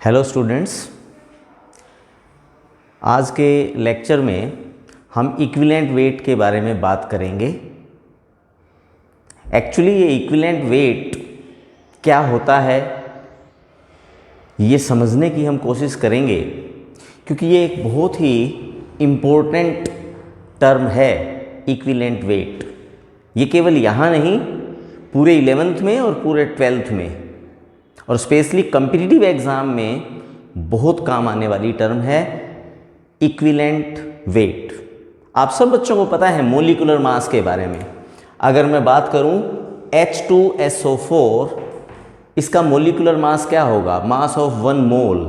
Hello students, आज के lecture में हम इक्विवेलेंट वेट के बारे में बात करेंगे। एक्चुअली ये इक्विवेलेंट वेट क्या होता है ये समझने की हम कोशिश करेंगे, क्योंकि ये एक बहुत ही इम्पोर्टेंट टर्म है इक्विवेलेंट वेट। ये केवल यहाँ नहीं, पूरे 11th में और पूरे 12th में और स्पेशली कॉम्पिटिटिव एग्ज़ाम में बहुत काम आने वाली टर्म है इक्विवेलेंट वेट। आप सब बच्चों को पता है मोलिकुलर मास के बारे में। अगर मैं बात करूं H2SO4, इसका मोलिकुलर मास क्या होगा? मास ऑफ 1 मोल।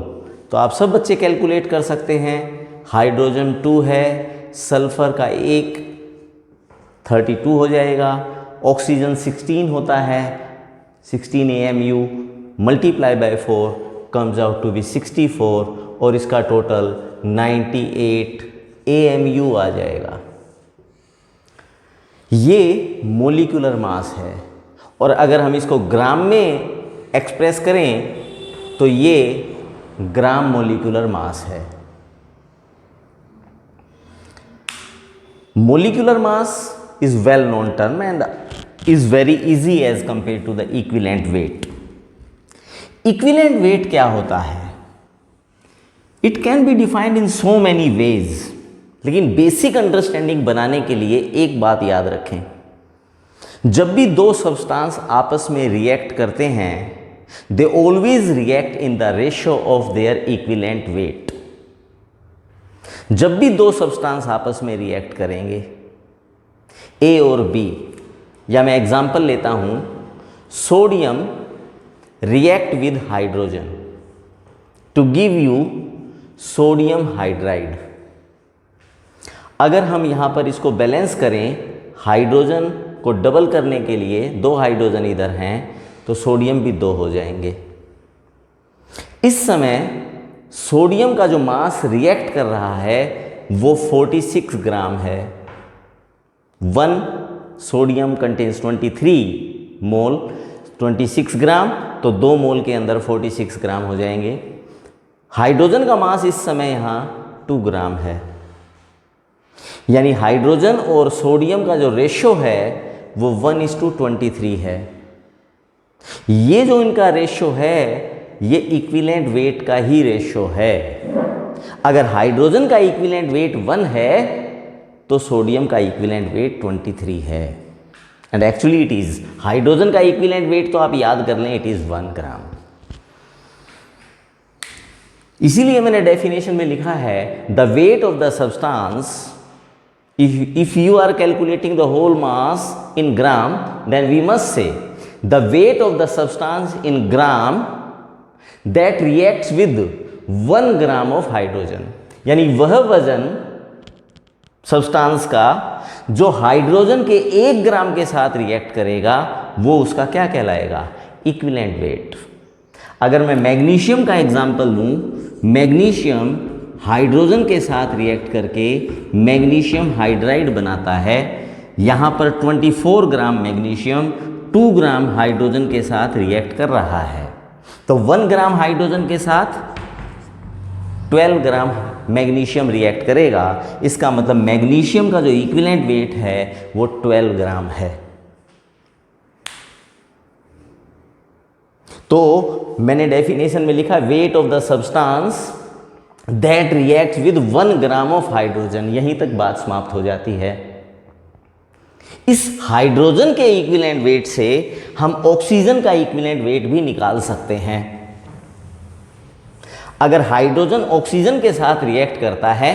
तो आप सब बच्चे कैलकुलेट कर सकते हैं। हाइड्रोजन 2 है, सल्फर का 1 32 हो जाएगा, ऑक्सीजन 16 होता है, 16 AMU multiply by 4 comes out to be 64 और इसका टोटल 98 AMU आ जाएगा। ये मोलिकुलर मास है और अगर हम इसको ग्राम में एक्सप्रेस करें तो ये ग्राम मोलिकुलर मास है। Molecular mass is well known term and is very easy as compared to the equivalent weight. Equivalent weight क्या होता है? It can be defined in so many ways. लेकिन बेसिक अंडरस्टैंडिंग बनाने के लिए एक बात याद रखें, जब भी दो सब्सटेंस आपस में रिएक्ट करते हैं, they always react in the ratio of their equivalent weight. जब भी दो सब्सटेंस आपस में रिएक्ट करेंगे A और B, या मैं एग्जांपल लेता हूं, sodium react with hydrogen to give you sodium hydride. अगर हम यहां पर इसको बैलेंस करें, हाइड्रोजन को डबल करने के लिए 2 हाइड्रोजन इधर हैं तो सोडियम भी 2 हो जाएंगे। इस समय सोडियम का जो मास रिएक्ट कर रहा है वो 46 ग्राम है। 1 सोडियम कंटेन्स 23 मोल, 26 ग्राम, तो 2 मोल के अंदर 46 ग्राम हो जाएंगे। हाइड्रोजन का मास इस समय यहाँ 2 ग्राम है, यानी हाइड्रोजन और सोडियम का जो रेशो है वो 1:23 है। ये जो इनका रेशो है ये इक्विवेलेंट वेट का ही रेशो है। अगर हाइड्रोजन का इक्विवेलेंट वेट 1 है तो सोडियम का इक्विवेलेंट वेट 23 है। And actually it is, hydrogen का इक्विवेलेंट वेट तो आप याद कर लें, इट इज 1 ग्राम। इसीलिए मैंने डेफिनेशन में लिखा है the weight of the substance, if you are calculating the whole mass in gram, then we must say the weight of the substance in gram that reacts with 1 gram of hydrogen, यानी वह वजन substance का जो hydrogen के 1 ग्राम के साथ react करेगा वो उसका क्या कहलाएगा? Equivalent weight. अगर मैं मैग्नीशियम का एग्जांपल लूं, मैग्नीशियम हाइड्रोजन के साथ रिएक्ट करके मैग्नीशियम हाइड्राइड बनाता है। यहाँ पर 24 ग्राम मैग्नीशियम 2 ग्राम हाइड्रोजन के साथ रिएक्ट कर रहा है, तो 1 ग्राम हाइड्रोजन के साथ 12 ग्राम मैग्नीशियम रिएक्ट करेगा। इसका मतलब मैग्नीशियम का जो इक्विवेलेंट वेट है वो 12 ग्राम है। तो मैंने डेफिनेशन में लिखा weight of the substance that react with 1 gram of hydrogen. यहीं तक बात समाप्त हो जाती है। इस हाइड्रोजन के इक्विवेलेंट वेट से हम ऑक्सीजन का इक्विवेलेंट वेट भी निकाल सकते हैं। अगर हाइड्रोजन ऑक्सीजन के साथ रिएक्ट करता है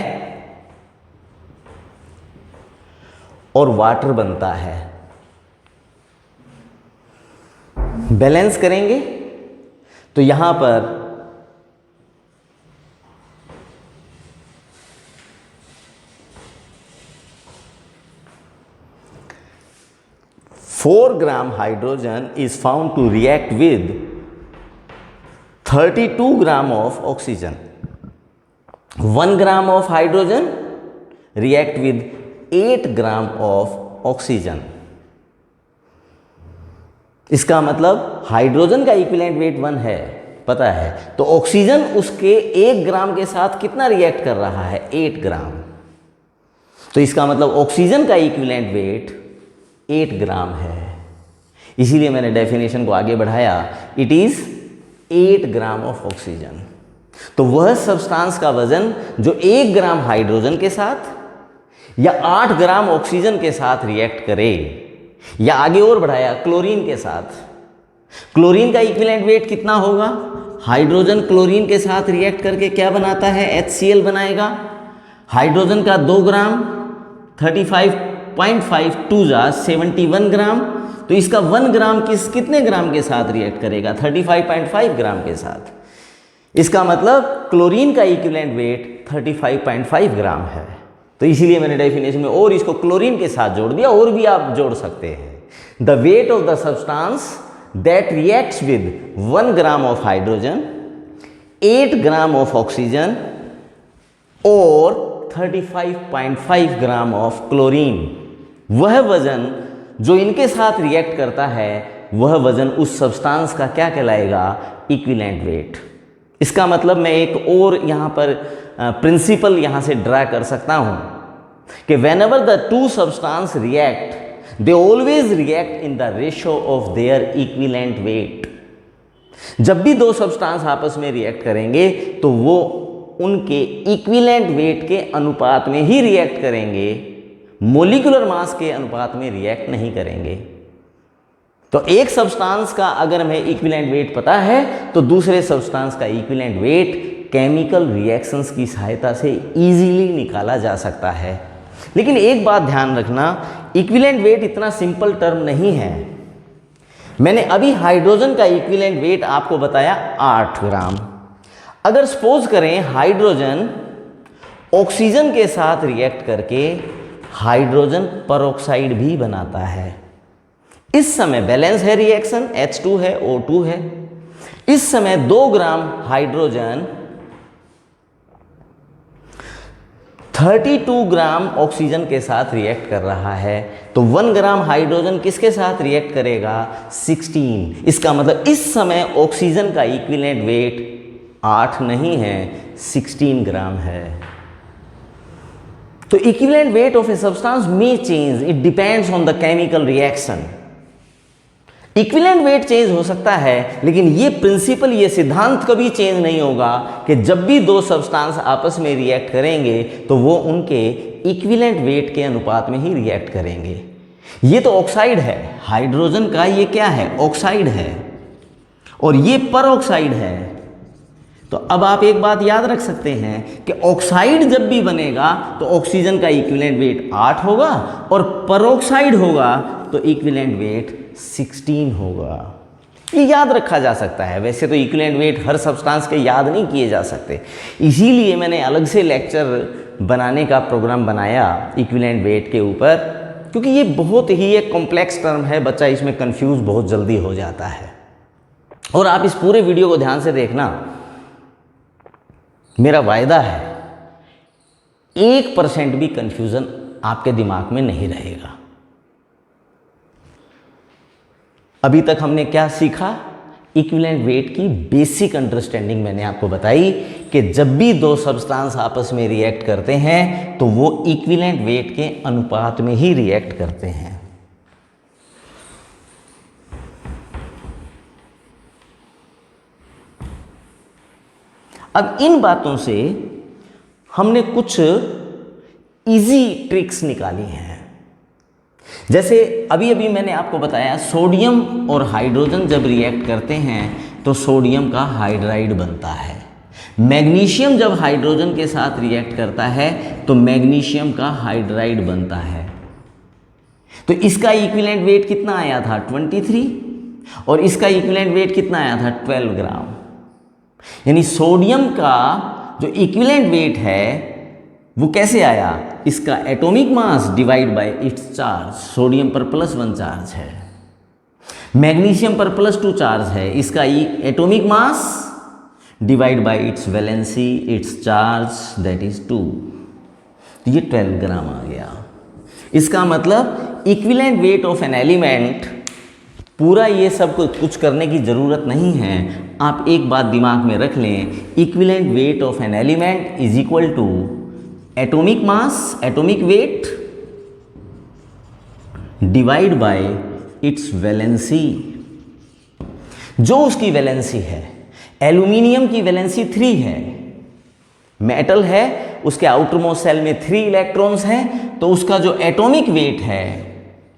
और वाटर बनता है, बैलेंस करेंगे तो यहां पर 4 gram hydrogen is found to react with 32 gram of oxygen. 1 gram of hydrogen react with 8 gram of oxygen. इसका मतलब हाइड्रोजन का इक्विवेलेंट वेट 1 है पता है। तो ऑक्सीजन उसके 1 ग्राम के साथ कितना रिएक्ट कर रहा है, 8 ग्राम। तो इसका मतलब ऑक्सीजन का इक्विवेलेंट वेट 8 ग्राम है। इसीलिए मैंने डेफिनेशन को आगे बढ़ाया, it is 8 gram of oxygen. तो वह सब्सटेंस का वजन जो 1 ग्राम हाइड्रोजन के साथ या 8 ग्राम ऑक्सीजन के साथ रिएक्ट करे, या आगे और बढ़ाया क्लोरीन के साथ। क्लोरीन का इक्विवेलेंट वेट कितना होगा, हाइड्रोजन क्लोरीन के साथ रिएक्ट करके क्या बनाता है, HCl बनाएगा। हाइड्रोजन का 2 ग्राम 35.5 2 जा 71 ग्राम, तो इसका 1 ग्राम कितने ग्राम के साथ रिएक्ट करेगा, 35.5 ग्राम के साथ। इसका मतलब क्लोरीन का इक्विवेलेंट वेट 35.5 ग्राम है। तो इसीलिए मैंने डेफिनेशन में और इसको क्लोरीन के साथ जोड़ दिया, और भी आप जोड़ सकते हैं। The weight of the substance that reacts with 1 gram of hydrogen, 8 gram of oxygen और 35.5 ग्राम ऑफ क्लोरीन, वह वजन जो इनके साथ रिएक्ट करता है, वह वजन उस सब्सटेंस का क्या कहलाएगा, इक्विवेलेंट वेट। इसका मतलब मैं एक और यहाँ पर प्रिंसिपल यहाँ से ड्रा कर सकता हूँ कि whenever the two substances react, they always react in the ratio of their equivalent weight। जब भी दो सब्सटेंस आपस में रिएक्ट करेंगे तो वो उनके इक्विवेलेंट वेट के अनुपात में ही रिएक्ट करेंगे, मोलिकुलर मास के अनुपात में रिएक्ट नहीं करेंगे। तो एक सब्सटेंस का अगर हमें इक्विवेलेंट वेट पता है तो दूसरे सब्सटेंस का इक्विवेलेंट वेट केमिकल रिएक्शंस की सहायता से इजीली निकाला जा सकता है। लेकिन एक बात ध्यान रखना, इक्विवेलेंट वेट इतना सिंपल टर्म नहीं है। मैंने अभी हाइड्रोजन का इक्विवेलेंट वेट आपको बताया 8 ग्राम। अगर सपोज करें हाइड्रोजन ऑक्सीजन के साथ रिएक्ट करके हाइड्रोजन परऑक्साइड भी बनाता है, इस समय बैलेंस है रिएक्शन, H2 है, O2 है। इस समय 2 ग्राम हाइड्रोजन 32 ग्राम ऑक्सीजन के साथ रिएक्ट कर रहा है, तो 1 ग्राम हाइड्रोजन किसके साथ रिएक्ट करेगा, 16। इसका मतलब इस समय ऑक्सीजन का इक्विवेलेंट वेट 8 नहीं है, 16 ग्राम है। तो equivalent weight of a substance may change, it depends on the chemical reaction. Equivalent weight change हो सकता है, लेकिन ये प्रिंसिपल, ये सिद्धांत कभी चेंज नहीं होगा कि जब भी दो सब्सटेंस आपस में रिएक्ट करेंगे तो वो उनके इक्विवेलेंट वेट के अनुपात में ही रिएक्ट करेंगे। ये तो ऑक्साइड है, हाइड्रोजन का ये क्या है, ऑक्साइड है, और ये परऑक्साइड है। तो अब आप एक बात याद रख सकते हैं कि ऑक्साइड जब भी बनेगा तो ऑक्सीजन का इक्विवेलेंट वेट 8 होगा, और परऑक्साइड होगा तो इक्विवेलेंट वेट 16 होगा। ये याद रखा जा सकता है। वैसे तो इक्विवेलेंट वेट हर सब्सटेंस के याद नहीं किए जा सकते, इसीलिए मैंने अलग से लेक्चर बनाने का प्रोग्राम बनाया इक्विवेलेंट वेट के ऊपर, क्योंकि ये बहुत ही एक कॉम्प्लेक्स टर्म है, बच्चा इसमें कंफ्यूज बहुत जल्दी हो जाता है। और आप इस पूरे वीडियो को ध्यान से देखना, मेरा वायदा है 1% भी कंफ्यूजन आपके दिमाग में नहीं रहेगा। अभी तक हमने क्या सीखा, इक्विवेलेंट वेट की बेसिक अंडरस्टैंडिंग मैंने आपको बताई कि जब भी दो सब्सटेंस आपस में रिएक्ट करते हैं तो वो इक्विवेलेंट वेट के अनुपात में ही रिएक्ट करते हैं। अब इन बातों से हमने कुछ इजी ट्रिक्स निकाली हैं। जैसे अभी अभी मैंने आपको बताया, सोडियम और हाइड्रोजन जब रिएक्ट करते हैं तो सोडियम का हाइड्राइड बनता है। मैग्नीशियम जब हाइड्रोजन के साथ रिएक्ट करता है तो मैग्नीशियम का हाइड्राइड बनता है। तो इसका इक्विवेलेंट वेट कितना आया था, 23, और इसका इक्विवेलेंट वेट कितना आया था, 12 ग्राम। यानी सोडियम का जो इक्विवेलेंट वेट है वो कैसे आया, इसका atomic mass divide by it's charge. Sodium पर +1 चार्ज है, मैग्नीशियम पर +2 चार्ज है, इसका atomic mass divide by its valency, it's charge, that is 2। तो ये 12 ग्राम आ गया। इसका मतलब equivalent weight of an element पूरा ये सब कुछ करने की ज़रूरत नहीं है। आप एक बात दिमाग में रख लें, equivalent weight of an element is equal to atomic mass, atomic weight divide by its valency. जो उसकी वैलेंसी है, एल्यूमिनियम की वैलेंसी 3 है, मेटल है, उसके आउटर मोस्ट शेल में 3 इलेक्ट्रॉन्स हैं, तो उसका जो एटॉमिक वेट है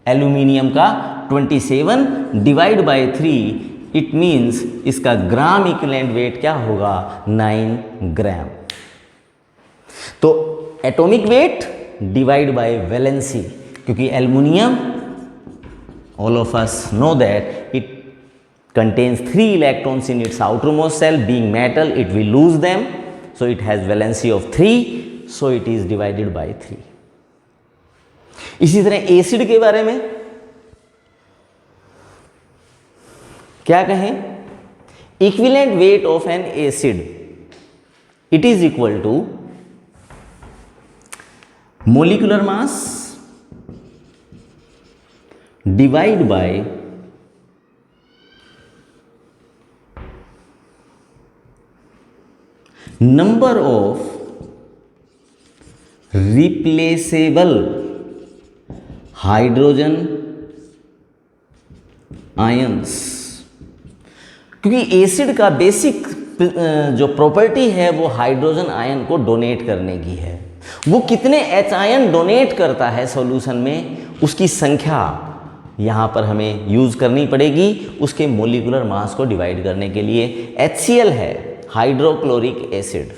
एल्यूमिनियम का 27 डिवाइड बाय 3, इट मीन्स इसका ग्राम इक्विवेलेंट वेट क्या होगा, 9 ग्राम। तो atomic weight divide bye valency, क्योंकि aluminium, all of us know that it contains 3 electrons in its outermost shell. Being metal, it will lose them, so it has valency of 3, so it is divided by 3. इसी तरह acid के बारे में क्या कहें, equivalent weight of an acid it is equal to molecular mass divide by number of replaceable hydrogen ions. क्योंकि acid का basic जो प्रॉपर्टी है वो हाइड्रोजन आयन को डोनेट करने की है। वो कितने एच आयन डोनेट करता है सॉल्यूशन में, उसकी संख्या यहाँ पर हमें यूज़ करनी पड़ेगी उसके मोलिकुलर मास को डिवाइड करने के लिए। HCl है, हाइड्रोक्लोरिक एसिड।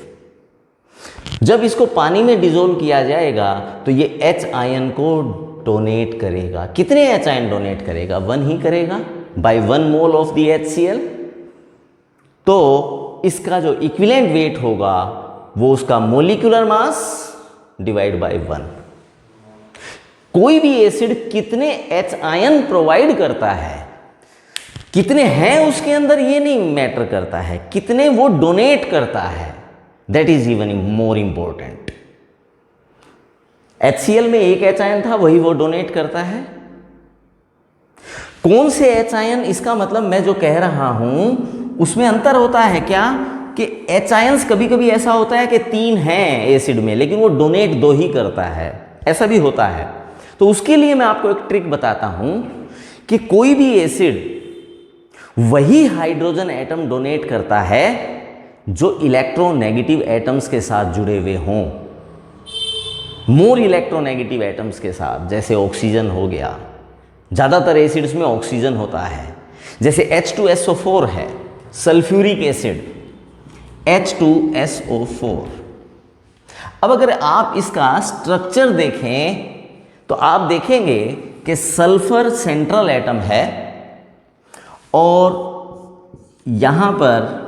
जब इसको पानी में डिसोल्व किया जाएगा तो ये H आयन को डोनेट करेगा। कितने H आयन डोनेट करेगा, 1 ही करेगा by 1 mole of the HCl। तो इसका जो इक्विवेलेंट वेट होगा वो उसका मोलिकुलर मास डिवाइड बाय 1। कोई भी एसिड कितने H आयन प्रोवाइड करता है, कितने हैं उसके अंदर, ये नहीं मैटर करता है, कितने वो डोनेट करता है, that is even more important. HCl में 1 H आयन था, वही वो डोनेट करता है। कौन से H आयन, इसका मतलब मैं जो कह रहा हूं उसमें अंतर होता है क्या कि H आयंस कभी कभी ऐसा होता है कि 3 हैं एसिड में लेकिन वो डोनेट 2 ही करता है, ऐसा भी होता है। तो उसके लिए मैं आपको एक ट्रिक बताता हूं कि कोई भी एसिड वही हाइड्रोजन एटम डोनेट करता है जो इलेक्ट्रोनेगेटिव एटम्स के साथ जुड़े हुए हों, मोर इलेक्ट्रोनेगेटिव एटम्स के साथ, जैसे ऑक्सीजन हो गया। ज़्यादातर एसिड्स में ऑक्सीजन होता है, जैसे H2SO4 है, सल्फ्यूरिक एसिड H2SO4। अब अगर आप इसका स्ट्रक्चर देखें तो आप देखेंगे कि सल्फर सेंट्रल एटम है और यहां पर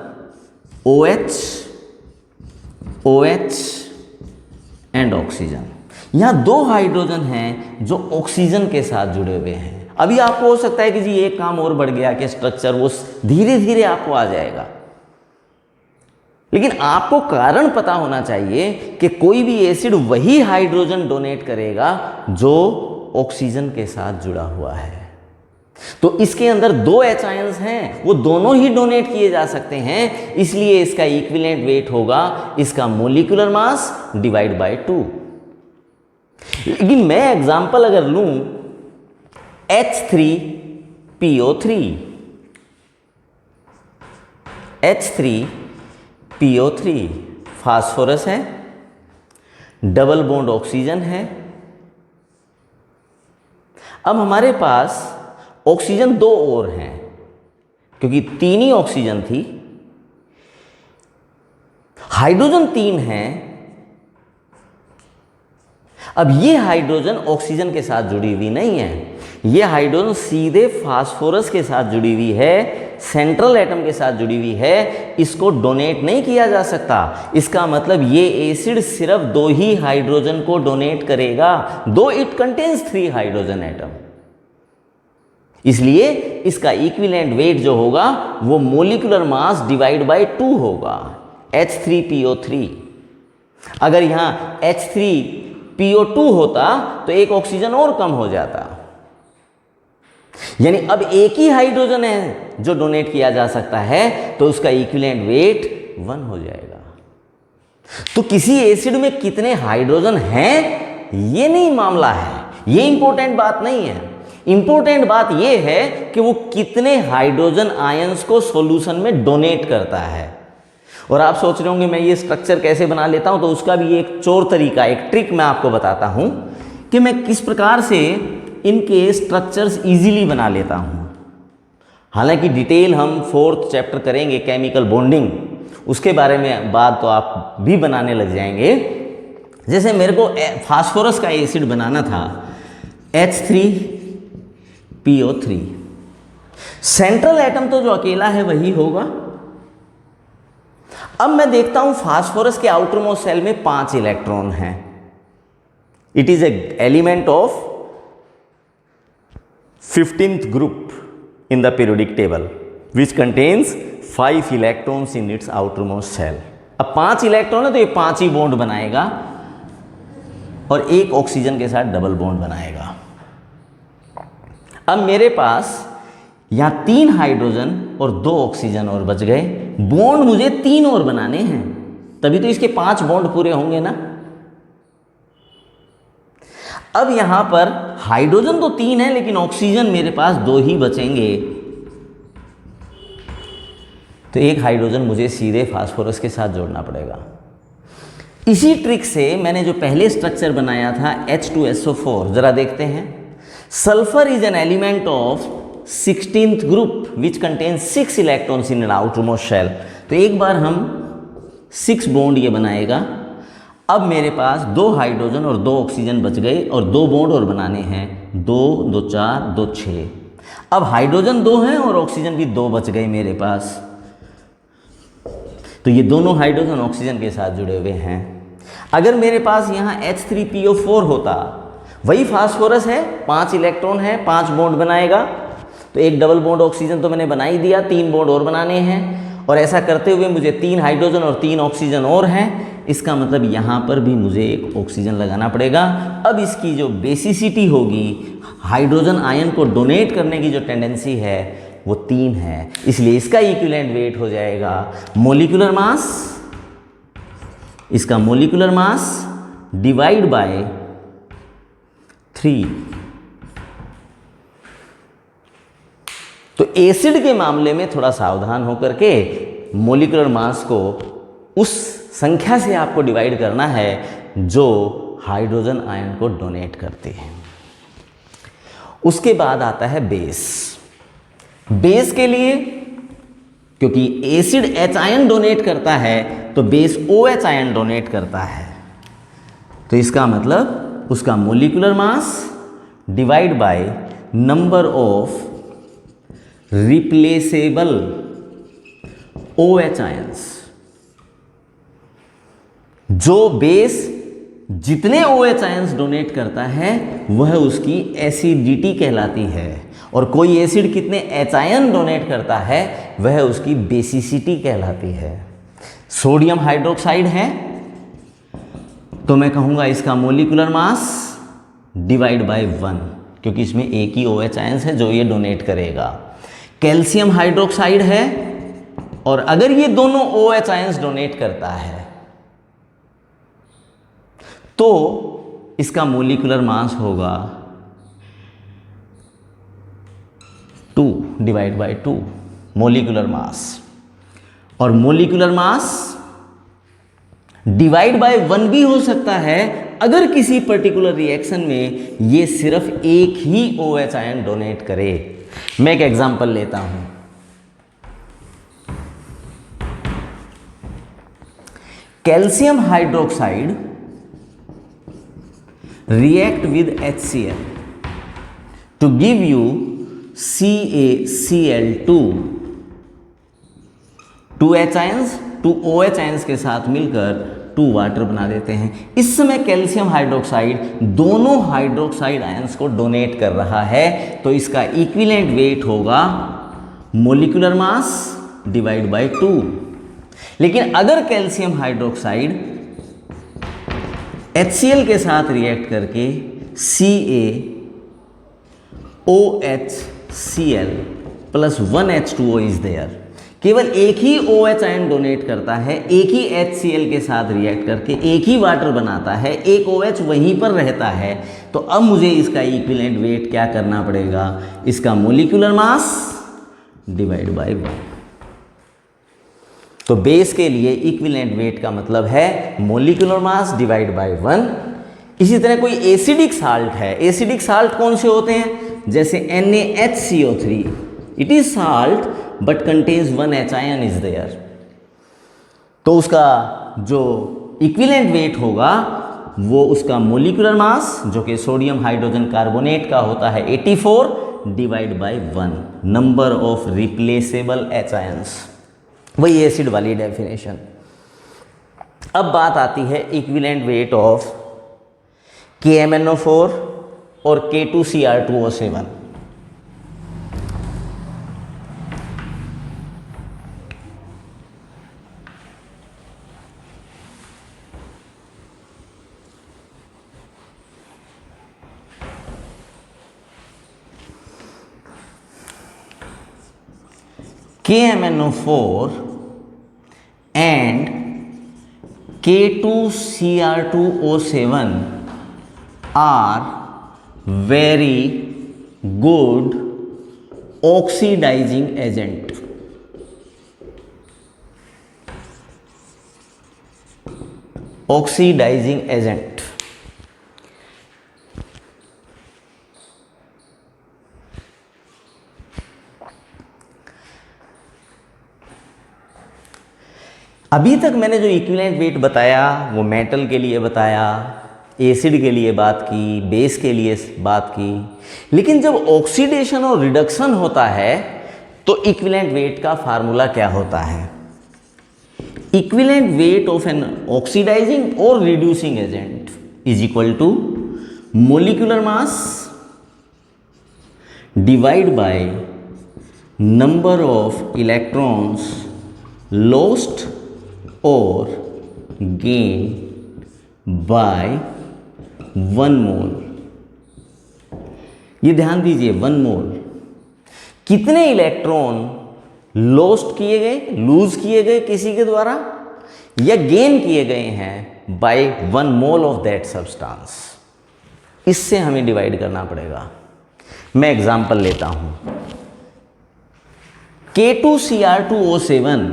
OH एंड ऑक्सीजन। यहां 2 हाइड्रोजन हैं जो ऑक्सीजन के साथ जुड़े हुए हैं। अभी आपको हो सकता है कि जी एक काम और बढ़ गया कि स्ट्रक्चर वो धीरे धीरे आपको आ जाएगा, लेकिन आपको कारण पता होना चाहिए कि कोई भी एसिड वही हाइड्रोजन डोनेट करेगा जो ऑक्सीजन के साथ जुड़ा हुआ है। तो इसके अंदर 2 H आयंस हैं, वो दोनों ही डोनेट किए जा सकते हैं, इसलिए इसका इक्विवेलेंट वेट होगा इसका मोलिकुलर मास डिवाइड बाय 2। लेकिन मैं एग्जांपल अगर लूं H3PO3, H3PO3 फास्फोरस है, डबल बॉन्ड ऑक्सीजन है। अब हमारे पास ऑक्सीजन 2 और हैं, क्योंकि 3 ही ऑक्सीजन थी, हाइड्रोजन 3 हैं। अब ये हाइड्रोजन ऑक्सीजन के साथ जुड़ी हुई नहीं है, ये हाइड्रोजन सीधे फास्फोरस के साथ जुड़ी हुई है, सेंट्रल एटम के साथ जुड़ी हुई है, इसको डोनेट नहीं किया जा सकता। इसका मतलब ये एसिड सिर्फ 2 ही हाइड्रोजन को डोनेट करेगा, दो इट कंटेन्स 3 हाइड्रोजन एटम। इसलिए इसका इक्विवेलेंट वेट जो होगा वो मोलिकुलर मास डिवाइड बाय 2 होगा, H3PO3। अगर यहाँ H3PO2 होता तो एक ऑक्सीजन और कम हो जाता। यानी अब एक ही हाइड्रोजन है जो डोनेट किया जा सकता है, तो उसका इक्विवेलेंट वेट 1 हो जाएगा। तो किसी एसिड में कितने हाइड्रोजन हैं ये नहीं मामला है, ये इंपॉर्टेंट बात नहीं है। इंपॉर्टेंट बात ये है कि वो कितने हाइड्रोजन आयंस को सॉल्यूशन में डोनेट करता है। और आप सोच रहे होंगे मैं ये स्ट्रक्चर कैसे बना लेता हूं, तो उसका भी एक चोर तरीका, एक ट्रिक मैं आपको बताता हूं कि मैं किस प्रकार से इनके स्ट्रक्चर्स इजीली बना लेता हूं। हालांकि डिटेल हम 4th चैप्टर करेंगे, केमिकल बॉन्डिंग, उसके बारे में बात तो आप भी बनाने लग जाएंगे। जैसे मेरे को फास्फोरस का एसिड बनाना था, H3PO3, सेंट्रल एटम तो जो अकेला है वही होगा। अब मैं देखता हूं फास्फोरस के आउटर मोस्ट सेल में 5 इलेक्ट्रॉन हैं। It is a element of 15th group in the periodic table which contains 5 electrons in its outermost cell। अब 5 इलेक्ट्रॉन है तो ये 5 ही बॉन्ड बनाएगा और एक ऑक्सीजन के साथ डबल बॉन्ड बनाएगा। अब मेरे पास यहां 3 हाइड्रोजन और 2 ऑक्सीजन और बच गए। बॉन्ड मुझे 3 और बनाने हैं, तभी तो इसके 5 बॉन्ड पूरे होंगे ना। अब यहां पर हाइड्रोजन तो 3 है लेकिन ऑक्सीजन मेरे पास 2 ही बचेंगे, तो एक हाइड्रोजन मुझे सीधे फास्फोरस के साथ जोड़ना पड़ेगा। इसी ट्रिक से मैंने जो पहले स्ट्रक्चर बनाया था H2SO4, जरा देखते हैं। Sulphur is an element of 16th group which contain 6 electrons in an outermost shell. तो एक बार हम 6 बॉन्ड ये बनाएगा। अब मेरे पास 2 हाइड्रोजन और 2 ऑक्सीजन बच गए और 2 बॉन्ड और बनाने हैं, 2 2 4 2 6। अब हाइड्रोजन 2 हैं और ऑक्सीजन भी 2 बच गए मेरे पास, तो ये दोनों हाइड्रोजन ऑक्सीजन के साथ जुड़े हुए हैं। अगर मेरे पास यहाँ H3PO4 होता, वही फास्फोरस है, 5 इलेक्ट्रॉन है, 5 बॉन्ड बनाएगा, तो एक डबल बॉन्ड ऑक्सीजन तो मैंने बना ही दिया, 3 बॉन्ड और बनाने हैं। और ऐसा करते हुए मुझे 3 हाइड्रोजन और 3 ऑक्सीजन और हैं। इसका मतलब यहाँ पर भी मुझे एक ऑक्सीजन लगाना पड़ेगा। अब इसकी जो बेसिसिटी होगी, हाइड्रोजन आयन को डोनेट करने की जो टेंडेंसी है वो 3 है, इसलिए इसका इक्विवेलेंट वेट हो जाएगा मोलिकुलर मास, इसका मोलिकुलर मास डिवाइड बाय 3। तो एसिड के मामले में थोड़ा सावधान होकर के मोलिकुलर मास को उस संख्या से आपको डिवाइड करना है जो हाइड्रोजन आयन को डोनेट करती है। उसके बाद आता है बेस। बेस के लिए, क्योंकि एसिड H आयन डोनेट करता है तो बेस OH आयन डोनेट करता है, तो इसका मतलब उसका molecular mass divide by number of replaceable OH ions. जो बेस जितने OH आयंस डोनेट करता है वह उसकी एसिडिटी कहलाती है, और कोई एसिड कितने H आयन डोनेट करता है वह उसकी बेसिसिटी कहलाती है। सोडियम हाइड्रोक्साइड है तो मैं कहूंगा इसका मोलिकुलर मास डिवाइड बाय 1, क्योंकि इसमें एक ही OH आयंस है जो ये डोनेट करेगा। कैल्शियम हाइड्रोक्साइड है, और अगर ये दोनों OH आयंस डोनेट करता है तो इसका मोलिकुलर मास होगा 2 डिवाइड बाय 2 मोलिकुलर मास, और मोलिकुलर मास डिवाइड बाय 1 भी हो सकता है अगर किसी पर्टिकुलर रिएक्शन में ये सिर्फ एक ही OH आयन डोनेट करे। मैं एक एग्जांपल लेता हूं। Calcium hydroxide react with HCl to give you CaCl2, 2 H ions 2 OH ions के साथ मिलकर 2 वाटर बना देते हैं। इस समय कैल्शियम हाइड्रोक्साइड दोनों हाइड्रोक्साइड आयंस को डोनेट कर रहा है, तो इसका इक्विवेलेंट वेट होगा मोलिकुलर मास डिवाइड बाय 2। लेकिन अगर कैल्शियम हाइड्रोक्साइड HCl के साथ रिएक्ट करके CaOH Cl plus 1 H2O is there. केवल एक ही OH आयन डोनेट करता है, एक ही HCl के साथ रिएक्ट करके एक ही वाटर बनाता है, एक OH वहीं पर रहता है। तो अब मुझे इसका इक्विवेलेंट वेट क्या करना पड़ेगा, इसका मोलिकुलर मास डिवाइड बाय 1। तो बेस के लिए इक्विवेलेंट वेट का मतलब है मोलिकुलर मास डिवाइड बाय 1। इसी तरह कोई एसिडिक साल्ट है, एसिडिक साल्ट कौन से होते हैं, जैसे NaHCO3, it is salt but contains 1 H ion is there. तो उसका जो इक्विवेलेंट वेट होगा वो उसका मोलिकुलर मास, जो कि सोडियम हाइड्रोजन कार्बोनेट का होता है 84 divide by 1 number of replaceable H ions, वही एसिड वाली डेफिनेशन। अब बात आती है इक्विवेलेंट वेट ऑफ KMnO4 और K2Cr2O7। KMnO4 and K2Cr2O7 are very good oxidizing agent. Oxidizing agent. अभी तक मैंने जो इक्विवेलेंट वेट बताया वो मेटल के लिए बताया, एसिड के लिए बात की, बेस के लिए बात की, लेकिन जब ऑक्सीडेशन और रिडक्शन होता है तो इक्विवेलेंट वेट का फार्मूला क्या होता है, equivalent weight of an oxidising और reducing agent is equal to molecular mass divide by number of electrons lost और गेन बाय 1 मोल। ये ध्यान दीजिए 1 मोल, कितने इलेक्ट्रॉन लॉस्ट किए गए, लूज किए गए किसी के द्वारा, या गेन किए गए हैं by 1 mole of that substance. इससे हमें डिवाइड करना पड़ेगा। मैं एग्जांपल लेता हूं, K2Cr2O7,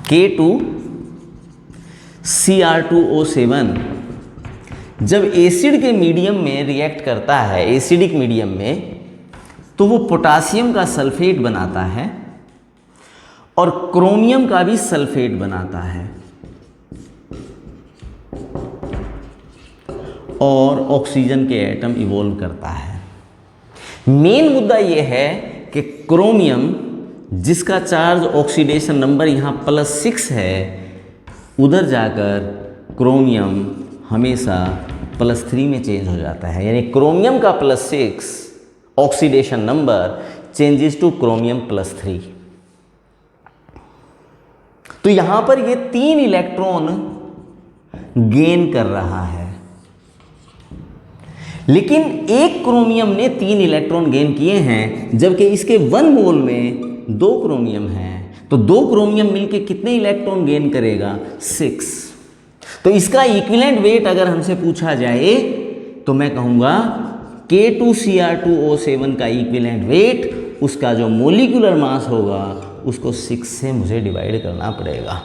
K2Cr2O7 जब एसिड के मीडियम में रिएक्ट करता है, एसिडिक मीडियम में, तो वो पोटासियम का सल्फेट बनाता है और क्रोमियम का भी सल्फेट बनाता है और ऑक्सीजन के एटम इवॉल्व करता है। मेन मुद्दा ये है कि क्रोमियम, जिसका चार्ज ऑक्सीडेशन नंबर यहाँ +6 है, उधर जाकर क्रोमियम हमेशा +3 में चेंज हो जाता है, यानी क्रोमियम का +6 oxidation number changes two chromium +3। तो यहां पर ये 3 इलेक्ट्रॉन गेन कर रहा है, लेकिन एक क्रोमियम ने 3 इलेक्ट्रॉन गेन किए हैं, जबकि इसके 1 मोल में 2 क्रोमियम हैं। तो 2 क्रोमियम मिलके कितने इलेक्ट्रॉन गेन करेगा, 6। तो इसका इक्विवेलेंट वेट अगर हमसे पूछा जाए तो मैं कहूंगा K2Cr2O7 का इक्विवेलेंट वेट, उसका जो मोलिकुलर मास होगा उसको 6 से मुझे डिवाइड करना पड़ेगा।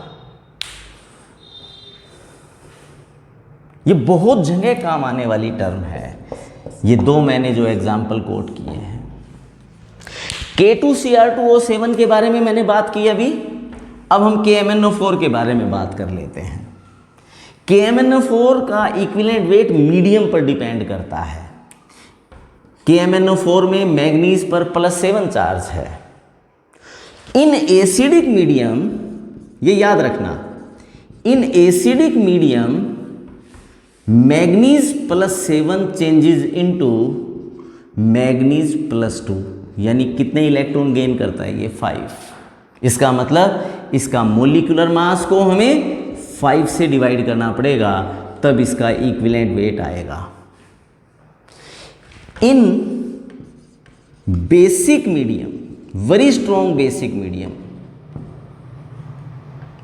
ये बहुत जगह काम आने वाली टर्म है। ये 2 मैंने जो एग्जाम्पल कोट किए हैं। K2Cr2O7 के बारे में मैंने बात की अभी। अब हम KMnO4 के बारे में बात कर लेते हैं। KMnO4 का इक्विवेलेंट वेट मीडियम पर डिपेंड करता है। KMnO4 में मैग्नीज पर +7 चार्ज है। इन एसिडिक मीडियम, ये याद रखना, in acidic medium manganese +7 changes into manganese +2, यानी कितने इलेक्ट्रॉन गेन करता है ये 5। इसका मतलब इसका मोलिकुलर मास को हमें 5 से डिवाइड करना पड़ेगा, तब इसका इक्विवेलेंट वेट आएगा। In basic medium, very strong basic medium,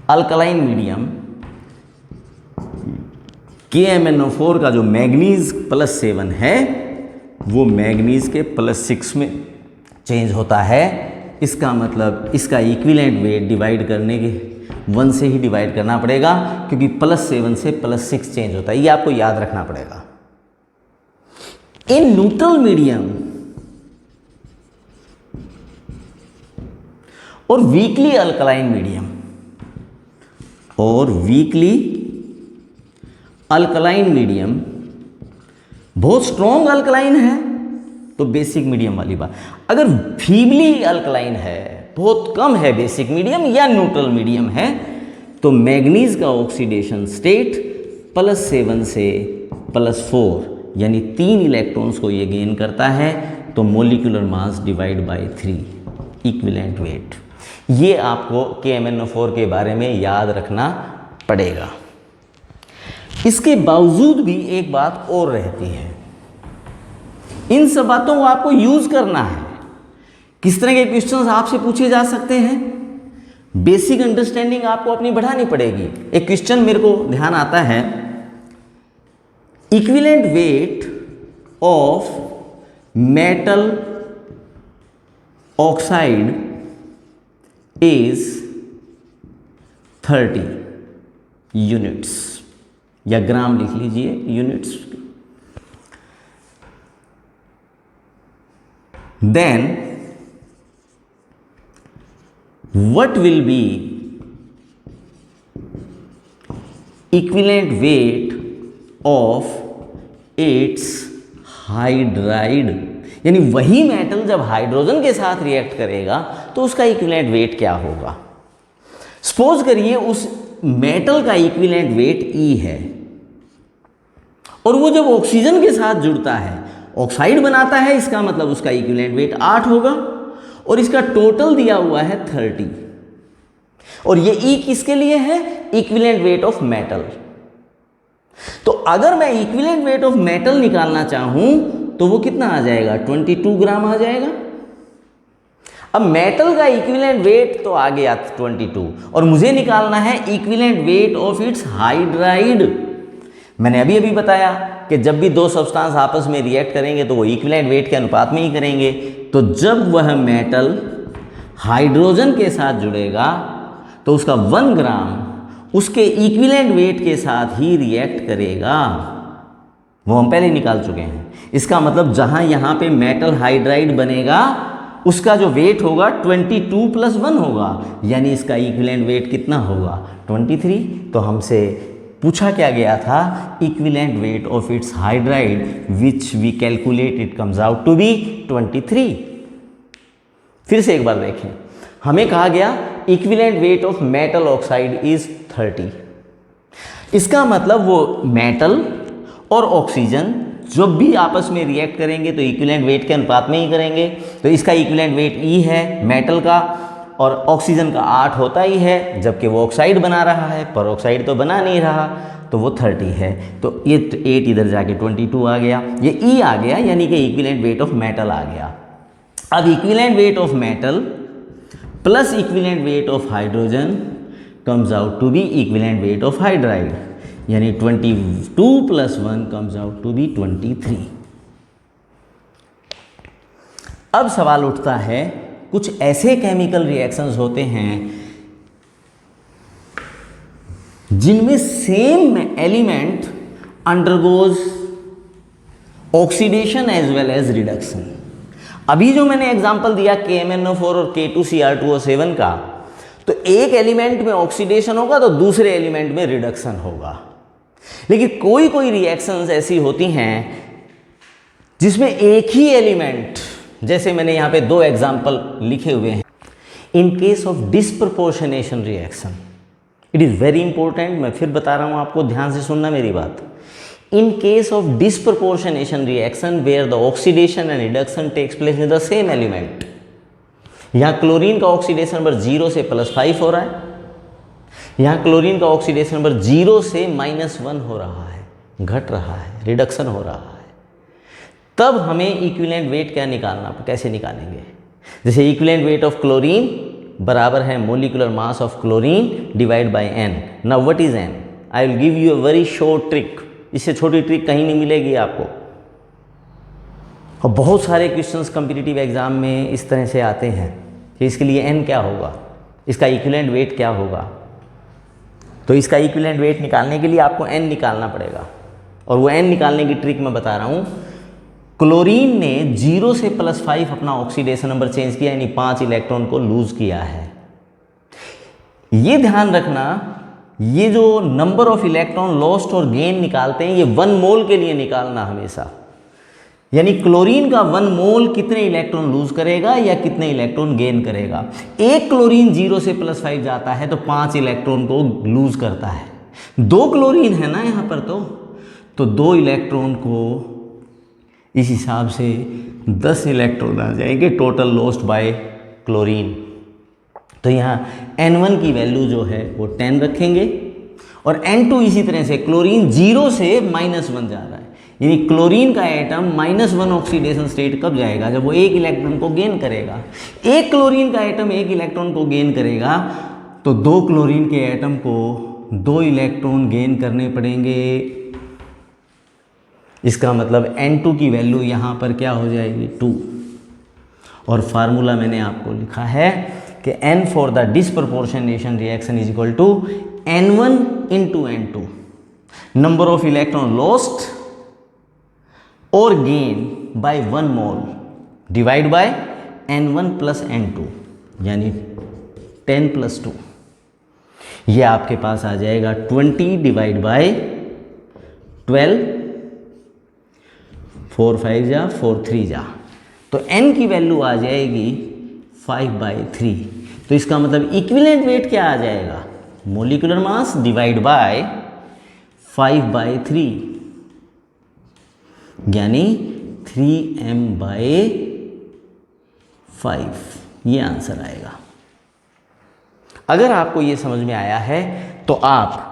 alkaline medium, KMnO4 का जो मैग्नीज +7 है वो मैग्नीज के +6 में चेंज होता है। इसका मतलब इसका इक्विवेलेंट वेट डिवाइड करने के 1 से ही डिवाइड करना पड़ेगा, क्योंकि +7 से +6 चेंज होता है, ये आपको याद रखना पड़ेगा। इन न्यूट्रल मीडियम और वीकली अल्कलाइन मीडियम और वीकली अल्कलाइन मीडियम बहुत स्ट्रॉन्ग अल्कलाइन है तो बेसिक मीडियम वाली बात। अगर फीबली अल्कलाइन है, बहुत कम है बेसिक मीडियम या न्यूट्रल मीडियम है, तो मैग्नीज का ऑक्सीडेशन स्टेट +7 से +4 यानी 3 इलेक्ट्रॉन्स को ये गेन करता है, तो molecular mass divide bye 3 equivalent weight. ये आपको KMnO4 के बारे में याद रखना पड़ेगा। इसके बावजूद भी एक बात और रहती है, इन सब बातों को आपको यूज करना है। किस तरह के क्वेश्चंस आपसे पूछे जा सकते हैं, बेसिक अंडरस्टैंडिंग आपको अपनी बढ़ानी पड़ेगी। एक क्वेश्चन मेरे को ध्यान आता है, equivalent weight of metal oxide is 30 units, या ग्राम लिख लीजिए, units. Then what will be equivalent weight of its hydride, यानी वही मेटल जब हाइड्रोजन के साथ रिएक्ट करेगा तो उसका इक्विवेलेंट वेट क्या होगा। सपोज करिए उस मेटल का इक्विवेलेंट वेट E है और वो जब ऑक्सीजन के साथ जुड़ता है, ऑक्साइड बनाता है, इसका मतलब उसका इक्विवेलेंट वेट 8 होगा और इसका टोटल दिया हुआ है 30। और ये E किसके लिए है, इक्विवेलेंट वेट ऑफ मेटल। तो अगर मैं इक्विवेलेंट वेट ऑफ मेटल निकालना चाहूं तो वो कितना आ जाएगा, 22 ग्राम आ जाएगा। अब मेटल का इक्विवेलेंट वेट तो आ गया 22 और मुझे निकालना है equivalent weight of its hydride. मैंने अभी अभी बताया कि जब भी दो सब्सटेंस आपस में रिएक्ट करेंगे तो वो इक्विवेलेंट वेट के अनुपात में ही करेंगे। तो जब वह मेटल हाइड्रोजन के साथ जुड़ेगा तो उसका 1 ग्राम उसके इक्विवेलेंट वेट के साथ ही रिएक्ट करेगा, वो हम पहले निकाल चुके हैं। इसका मतलब जहां यहां पे मेटल हाइड्राइड बनेगा उसका जो वेट होगा 22 + 1 होगा, यानी इसका इक्विवेलेंट वेट कितना होगा, 23। तो हमसे पूछा क्या गया था, equivalent weight of its hydride which we calculate, it comes out to be 23। फिर से एक बार देखें, हमें कहा गया equivalent weight of metal oxide is 30। इसका मतलब वो मेटल और ऑक्सीजन जब भी आपस में रिएक्ट करेंगे तो इक्विवेलेंट वेट के अनुपात में ही करेंगे। तो इसका इक्विवेलेंट वेट E है मेटल का, और ऑक्सीजन का 8 होता ही है, जबकि वो ऑक्साइड बना रहा है, पर ऑक्साइड तो बना नहीं रहा, तो वो 30 है। तो ये 8 इधर जाके 22 आ गया, ये E आ गया, यानी कि इक्विवेलेंट वेट ऑफ मेटल आ गया। अब equivalent weight of metal plus equivalent weight of hydrogen comes out to be equivalent weight of hydride, यानी 22 + 1 कम्स आउट टू बी 23। अब सवाल उठता है, कुछ ऐसे केमिकल रिएक्शंस होते हैं जिनमें same element undergoes oxidation as well as reduction. अभी जो मैंने एग्जांपल दिया KMnO4 और K2Cr2O7 का, तो एक एलिमेंट में ऑक्सीडेशन होगा तो दूसरे एलिमेंट में रिडक्शन होगा। लेकिन कोई कोई रिएक्शंस ऐसी होती हैं जिसमें एक ही एलिमेंट, जैसे मैंने यहाँ पे 2 एग्जाम्पल लिखे हुए हैं। इन case of disproportionation reaction, it is very important, मैं फिर बता रहा हूँ आपको, ध्यान से सुनना मेरी बात। In case of disproportionation reaction where the oxidation and reduction takes place in the same element, यहाँ क्लोरीन का ऑक्सीडेशन नंबर 0 से +5 हो रहा है, यहाँ क्लोरीन का ऑक्सीडेशन नंबर 0 से -1 हो रहा है, घट रहा है, रिडक्शन हो रहा है। तब हमें इक्विवेलेंट वेट क्या निकालना, कैसे निकालेंगे। जैसे इक्विवेलेंट वेट ऑफ क्लोरीन बराबर है molecular mass of chlorine divide by N. Now what is N? I will give you a very short trick, इससे छोटी ट्रिक कहीं नहीं मिलेगी आपको। और बहुत सारे क्वेश्चंस कॉम्पिटिटिव एग्जाम में इस तरह से आते हैं कि इसके लिए एन क्या होगा, इसका इक्विवेलेंट वेट क्या होगा। तो इसका इक्विवेलेंट वेट निकालने के लिए आपको एन निकालना पड़ेगा, और वो एन निकालने की ट्रिक मैं बता रहा हूँ। क्लोरीन ने 0 से +5 अपना ऑक्सीडेशन नंबर चेंज किया, यानी 5 इलेक्ट्रॉन को लूज किया है। ये ध्यान रखना, ये जो नंबर ऑफ इलेक्ट्रॉन लॉस्ट और गेन निकालते हैं, ये 1 मोल के लिए निकालना हमेशा। यानी क्लोरीन का 1 मोल कितने इलेक्ट्रॉन लूज करेगा या कितने इलेक्ट्रॉन गेन करेगा। एक क्लोरीन 0 से +5 जाता है तो 5 इलेक्ट्रॉन को लूज करता है। 2 क्लोरीन है ना यहाँ पर, तो 2 इलेक्ट्रॉन को इस हिसाब से 10 इलेक्ट्रॉन आ जाएंगे टोटल लॉस्ट बाय क्लोरीन। तो यहाँ N1 की वैल्यू जो है वो 10 रखेंगे, और N2 इसी तरह से, क्लोरीन 0 से -1 जा रहा है, यानी क्लोरीन का एटम -1 ऑक्सीडेशन स्टेट कब जाएगा, जब वो 1 इलेक्ट्रॉन को गेन करेगा। एक क्लोरीन का एटम 1 इलेक्ट्रॉन को गेन करेगा, तो 2 क्लोरीन के एटम को 2 इलेक्ट्रॉन गेन करने पड़ेंगे। इसका मतलब N2 की वैल्यू यहाँ पर क्या हो जाएगी, 2। और फार्मूला मैंने आपको लिखा है कि N for the disproportionation reaction is equal to N1 into N2, number of electron lost और gain by 1 mole divide by N1 plus N2, यानी 10 + 2। ये आपके पास आ जाएगा 20 डिवाइड बाय 12, 4 5 जा 4 3 जा, तो n की वैल्यू आ जाएगी 5/3। तो इसका मतलब इक्विवेलेंट वेट क्या आ जाएगा, मोलिकुलर मास डिवाइड बाय 5/3, यानी 3m/5, ये आंसर आएगा। अगर आपको ये समझ में आया है तो आप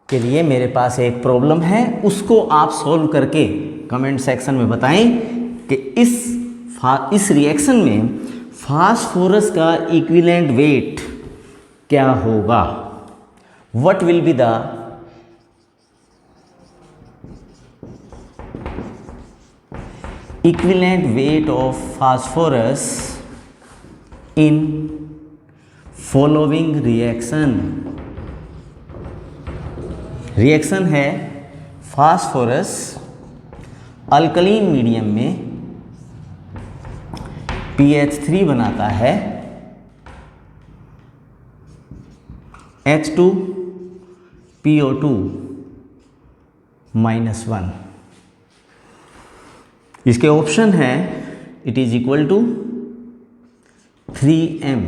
के लिए मेरे पास एक प्रॉब्लम है, उसको आप सॉल्व करके कमेंट सेक्शन में बताएं कि इस रिएक्शन में फास्फोरस का इक्विवेलेंट वेट क्या होगा। What will be the equivalent weight of phosphorus in following reaction. Reaction है फास्फोरस अल्कलीन मीडियम में pH3 बनाता है, H2PO2 -1। इसके ऑप्शन है it is equal to 3m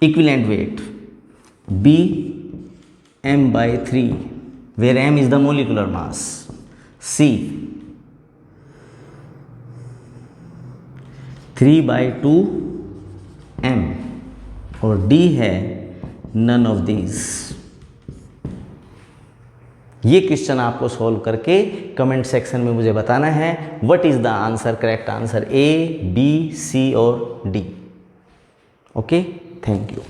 equivalent weight, B m/3 where m is the molecular mass, C 3/2 m, और D है none of these। ये question आपको सॉल्व करके कमेंट सेक्शन में मुझे बताना है what is the answer, correct answer A, B, C और D। Okay, thank you.